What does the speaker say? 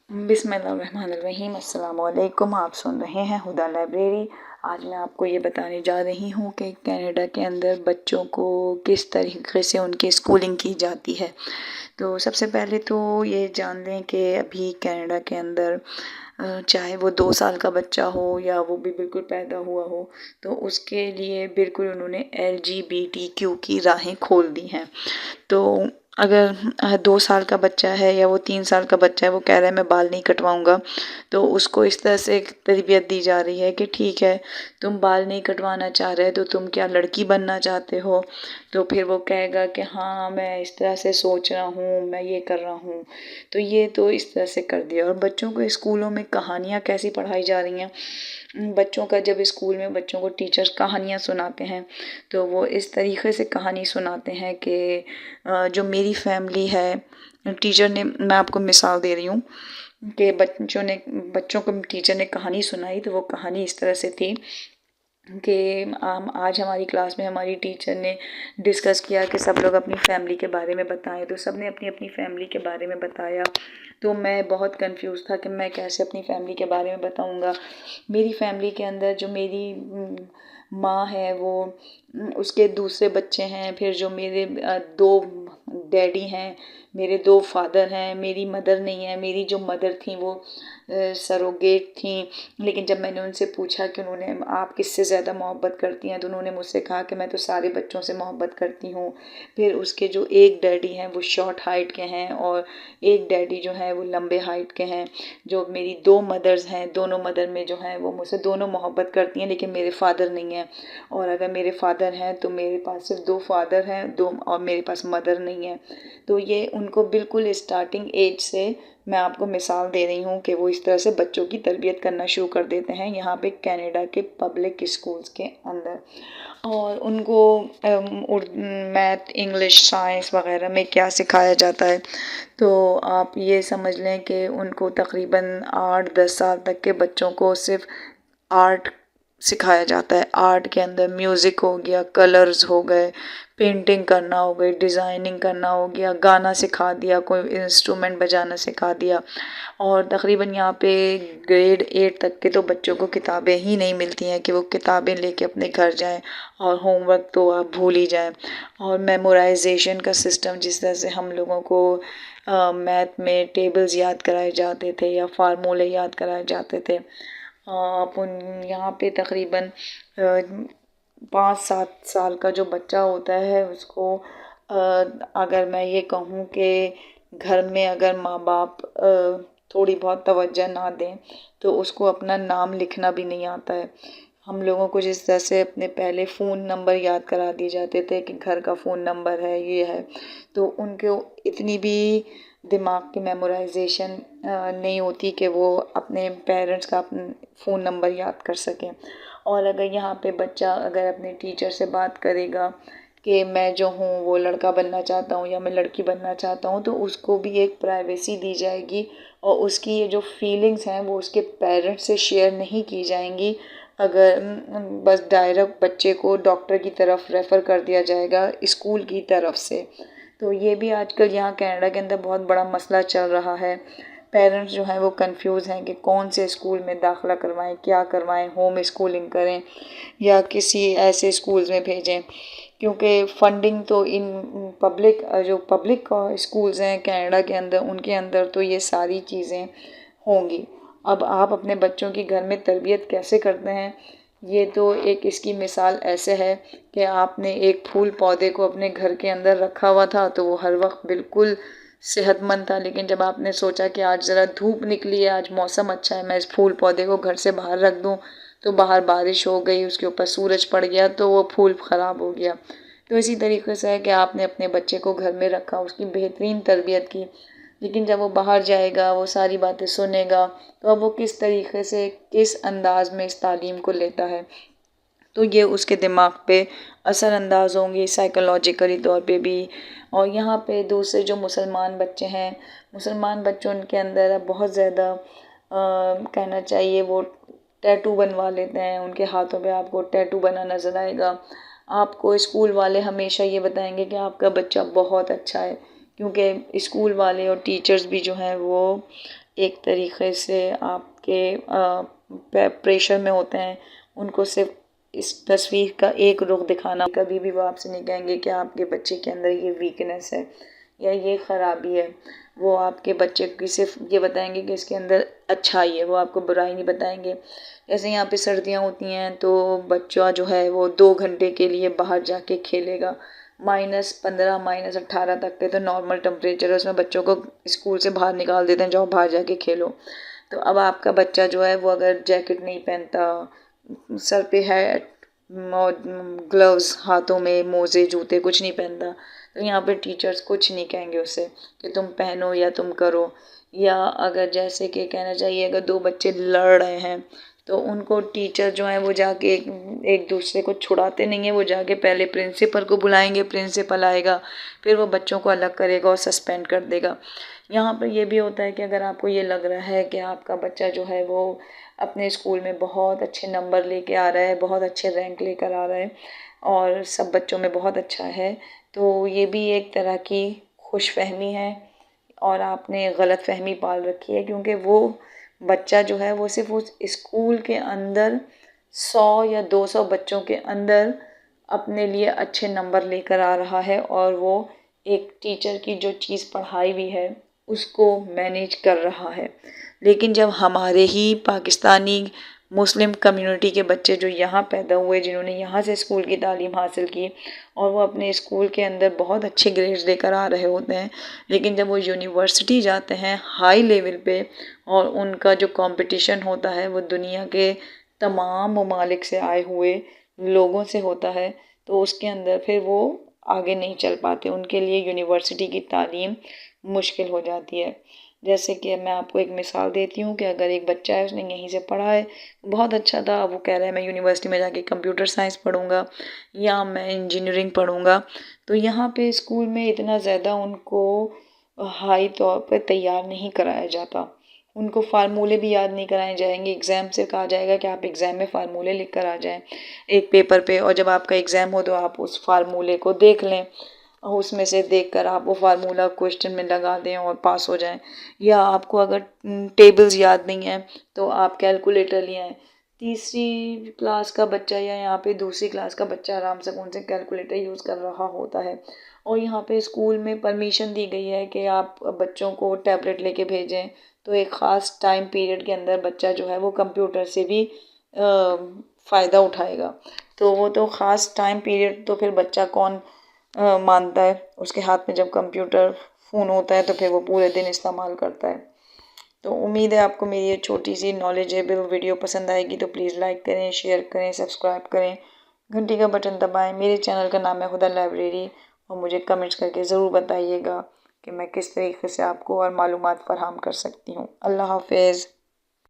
बिस्मिल्लाहिर्रहमानिर्रहीम। अस्सलाम वालेकुम। आप सुन रहे हैं हुदा लाइब्रेरी। आज मैं आपको ये बताने जा रही हूँ कि कनाडा के अंदर बच्चों को किस तरीके से उनकी स्कूलिंग की जाती है। तो सबसे पहले तो ये जान लें कि अभी कनाडा के अंदर चाहे वो 2 साल का बच्चा हो या वो भी बिल्कुल पैदा हुआ हो, तो उसके लिए बिल्कुल उन्होंने LGBTQ की राहें खोल दी हैं। तो अगर 2 साल का बच्चा है या वो 3 साल का बच्चा है, वो कह रहा है मैं बाल नहीं कटवाऊंगा, तो उसको इस तरह से एक तरबियत दी जा रही है कि ठीक है, तुम बाल नहीं कटवाना चाह रहे तो तुम क्या लड़की बनना चाहते हो। तो फिर वो कहेगा कि हाँ मैं इस तरह से सोच रहा हूँ, मैं ये कर रहा हूँ। तो ये तो इस तरह से कर दिया। और बच्चों को स्कूलों में कहानियाँ कैसी पढ़ाई जा रही हैं। बच्चों का जब स्कूल में बच्चों को टीचर्स कहानियाँ सुनाते हैं, तो वो इस तरीके से कहानी सुनाते हैं कि जो मेरी फैमिली है, टीचर ने, मैं आपको मिसाल दे रही हूँ कि बच्चों को टीचर ने कहानी सुनाई, तो वो कहानी इस तरह से थी कि आज हमारी क्लास में हमारी टीचर ने डिस्कस किया कि सब लोग अपनी फैमिली के बारे में बताएं। तो सब ने अपनी अपनी फैमिली के बारे में बताया। तो मैं बहुत कंफ्यूज था कि मैं कैसे अपनी फैमिली के बारे में बताऊंगा। मेरी फैमिली के अंदर जो मेरी माँ है, वो उसके दूसरे बच्चे हैं, फिर जो मेरे 2 डैडी हैं, मेरे 2 फादर हैं, मेरी मदर नहीं है। मेरी जो मदर थी वो सरोगेट थी। लेकिन जब मैंने उनसे पूछा कि उन्होंने आप किससे ज़्यादा मोहब्बत करती हैं, तो उन्होंने मुझसे कहा कि मैं तो सारे बच्चों से मोहब्बत करती हूँ। फिर उसके जो एक डैडी हैं वो शॉर्ट हाइट के हैं और एक डैडी जो हैं वो लंबे हाइट के हैं। जो मेरी 2 मदर्स हैं, दोनों मदर में जो हैं वो मुझसे दोनों मोहब्बत करती हैं, लेकिन मेरे फादर नहीं हैं। और अगर मेरे फादर हैं तो मेरे पास सिर्फ 2 फादर हैं, और मेरे पास मदर नहीं है। तो ये उनको बिल्कुल स्टार्टिंग एज से, मैं आपको मिसाल दे रही हूँ कि वो इस तरह से बच्चों की तरबियत करना शुरू कर देते हैं यहाँ पे कनाडा के पब्लिक स्कूल्स के अंदर। और उनको मैथ, इंग्लिश, साइंस वगैरह में क्या सिखाया जाता है, तो आप ये समझ लें कि उनको तकरीबन 8-10 साल तक के बच्चों को सिर्फ आर्ट सिखाया जाता है। आर्ट के अंदर म्यूज़िक हो गया, कलर्स हो गए, पेंटिंग करना हो गई, डिज़ाइनिंग करना हो गया, गाना सिखा दिया, कोई इंस्ट्रूमेंट बजाना सिखा दिया। और तकरीबन यहाँ पे ग्रेड 8 तक के तो बच्चों को किताबें ही नहीं मिलती हैं कि वो किताबें लेके अपने घर जाएं, और होमवर्क तो आप भूल ही जाएं। और मेमोराइजेशन का सिस्टम, जिस तरह से हम लोगों को मैथ में टेबल्स याद कराए जाते थे या फार्मूले याद कराए जाते थे, अपन यहाँ पे तकरीबन 5-7 साल का जो बच्चा होता है उसको अगर मैं ये कहूँ कि घर में अगर माँ बाप थोड़ी बहुत तवज्जो ना दें, तो उसको अपना नाम लिखना भी नहीं आता है। हम लोगों को जिस तरह से अपने पहले फ़ोन नंबर याद करा दिए जाते थे कि घर का फ़ोन नंबर है, ये है, तो उनको इतनी भी दिमाग की मेमोराइजेशन नहीं होती कि वो अपने पेरेंट्स का फ़ोन नंबर याद कर सकें। और अगर यहाँ पे बच्चा अगर अपने टीचर से बात करेगा कि मैं जो हूँ वो लड़का बनना चाहता हूँ या मैं लड़की बनना चाहता हूँ, तो उसको भी एक प्राइवेसी दी जाएगी और उसकी ये जो फीलिंग्स हैं वो उसके पेरेंट्स से शेयर नहीं की जाएंगी। अगर बस डायरेक्ट बच्चे को डॉक्टर की तरफ रेफ़र कर दिया जाएगा स्कूल की तरफ से। तो ये भी आजकल यहाँ कनाडा के अंदर बहुत बड़ा मसला चल रहा है। पेरेंट्स जो हैं वो कंफ्यूज हैं कि कौन से स्कूल में दाखिला करवाएं, क्या करवाएं, होम स्कूलिंग करें या किसी ऐसे स्कूल्स में भेजें, क्योंकि फंडिंग तो इन पब्लिक स्कूल्स हैं कनाडा के अंदर, उनके अंदर तो ये सारी चीज़ें होंगी। अब आप अपने बच्चों की घर में तरबियत कैसे करते हैं, ये तो एक इसकी मिसाल ऐसे है कि आपने एक फूल पौधे को अपने घर के अंदर रखा हुआ था तो वो हर वक्त बिल्कुल सेहतमंद था, लेकिन जब आपने सोचा कि आज ज़रा धूप निकली है, आज मौसम अच्छा है, मैं इस फूल पौधे को घर से बाहर रख दूं, तो बाहर बारिश हो गई, उसके ऊपर सूरज पड़ गया, तो वो फूल ख़राब हो गया। तो इसी तरीके से है कि आपने अपने बच्चे को घर में रखा, उसकी बेहतरीन तरबियत की, लेकिन जब वो बाहर जाएगा, वो सारी बातें सुनेगा, तो अब वो किस तरीके से, किस अंदाज में इस तालीम को लेता है, तो ये उसके दिमाग पे असर अंदाज होंगी साइकोलॉजिकली तौर पे भी। और यहाँ पे दूसरे जो मुसलमान बच्चे हैं, मुसलमान बच्चों के अंदर अब बहुत ज़्यादा कहना चाहिए वो टैटू बनवा लेते हैं, उनके हाथों पे आपको टैटू बना नज़र आएगा। आपको स्कूल वाले हमेशा ये बताएंगे कि आपका बच्चा बहुत अच्छा है, کیونکہ اسکول والے اور ٹیچرز بھی جو ہیں وہ ایک طریقے سے آپ کے پریشر میں ہوتے ہیں. ان کو صرف اس تصویر کا ایک رخ دکھانا، کبھی بھی وہ آپ سے نہیں کہیں گے کہ آپ کے بچے کے اندر یہ ویکنس ہے یا یہ خرابی ہے. وہ آپ کے بچے کی صرف یہ بتائیں گے کہ اس کے اندر اچھائی ہے، وہ آپ کو برائی نہیں بتائیں گے. جیسے یہاں پہ سردیاں ہوتی ہیں تو بچہ جو ہے وہ 2 گھنٹے کے لیے باہر جا کے کھیلے گا. -15 -18 تک کے تو نارمل ٹمپریچر ہے، اس میں بچوں کو اسکول سے باہر نکال دیتے ہیں، جاؤ باہر جا کے کھیلو. تو اب آپ کا بچہ جو ہے وہ اگر جیکٹ نہیں پہنتا، سر پہ ہیٹ، گلوز ہاتھوں میں، موزے، جوتے کچھ نہیں پہنتا، تو یہاں پہ ٹیچرز کچھ نہیں کہیں گے اسے کہ تم پہنو یا تم کرو. یا اگر جیسے کہ کہنا چاہیے اگر 2 بچے لڑ رہے ہیں تو ان کو ٹیچر جو ہیں وہ جا کے ایک دوسرے کو چھڑاتے نہیں ہیں، وہ جا کے پہلے پرنسپل کو بلائیں گے، پرنسپل آئے گا، پھر وہ بچوں کو الگ کرے گا اور سسپینڈ کر دے گا. یہاں پر یہ بھی ہوتا ہے کہ اگر آپ کو یہ لگ رہا ہے کہ آپ کا بچہ جو ہے وہ اپنے اسکول میں بہت اچھے نمبر لے کے آ رہا ہے، بہت اچھے رینک لے کر آ رہا ہے اور سب بچوں میں بہت اچھا ہے، تو یہ بھی ایک طرح کی خوش فہمی ہے اور آپ نے غلط فہمی پال رکھی ہے. کیونکہ وہ بچہ جو ہے وہ صرف اس اسکول کے اندر 100 یا 200 بچوں کے اندر اپنے لیے اچھے نمبر لے کر آ رہا ہے اور وہ ایک ٹیچر کی جو چیز پڑھائی ہوئی ہے اس کو مینیج کر رہا ہے. لیکن جب ہمارے ہی پاکستانی مسلم کمیونٹی کے بچے جو یہاں پیدا ہوئے، جنہوں نے یہاں سے اسکول کی تعلیم حاصل کی اور وہ اپنے اسکول کے اندر بہت اچھے گریڈز لے کر آ رہے ہوتے ہیں، لیکن جب وہ یونیورسٹی جاتے ہیں ہائی لیول پہ اور ان کا جو کمپٹیشن ہوتا ہے وہ دنیا کے تمام ممالک سے آئے ہوئے لوگوں سے ہوتا ہے، تو اس کے اندر پھر وہ آگے نہیں چل پاتے. ان کے لیے یونیورسٹی کی تعلیم مشکل ہو جاتی ہے. جیسے کہ میں آپ کو ایک مثال دیتی ہوں کہ اگر ایک بچہ ہے، اس نے یہیں سے پڑھا ہے، بہت اچھا تھا، وہ کہہ رہا ہے میں یونیورسٹی میں جا کے کمپیوٹر سائنس پڑھوں گا یا میں انجینئرنگ پڑھوں گا، تو یہاں پہ اسکول میں اتنا زیادہ ان کو ہائی طور پہ تیار نہیں کرایا جاتا. ان کو فارمولے بھی یاد نہیں کرائے جائیں گے. ایگزام سے کہا جائے گا کہ آپ ایگزام میں فارمولے لکھ کر آ جائیں ایک پیپر پہ، اور جب آپ کا ایگزام ہو تو آپ اس فارمولے کو دیکھ لیں اور اس میں سے دیکھ کر آپ وہ فارمولہ کوشچن میں لگا دیں اور پاس ہو جائیں. یا آپ کو اگر ٹیبلز یاد نہیں ہیں تو آپ کیلکولیٹر لے آئیں. تیسری کلاس کا بچہ یا یہاں پہ دوسری کلاس کا بچہ آرام سے کون سے کیلکولیٹر یوز کر رہا ہوتا ہے، اور یہاں پہ اسکول میں پرمیشن دی گئی ہے کہ آپ بچوں کو ٹیبلٹ لے کے بھیجیں، تو ایک خاص ٹائم پیریڈ کے اندر بچہ جو ہے وہ کمپیوٹر سے بھی فائدہ اٹھائے گا. تو وہ تو خاص ٹائم پیریڈ تو پھر بچہ کون مانتا ہے، اس کے ہاتھ میں جب کمپیوٹر فون ہوتا ہے تو پھر وہ پورے دن استعمال کرتا ہے. تو امید ہے آپ کو میری یہ چھوٹی سی نالجیبل ویڈیو پسند آئے گی، تو پلیز لائک کریں، شیئر کریں، سبسکرائب کریں، گھنٹی کا بٹن دبائیں. میرے چینل کا نام ہے ہدیٰ لائبریری، اور مجھے کمنٹس کر کے ضرور بتائیے گا کہ میں کس طریقے سے آپ کو اور معلومات فراہم کر سکتی ہوں. اللہ حافظ.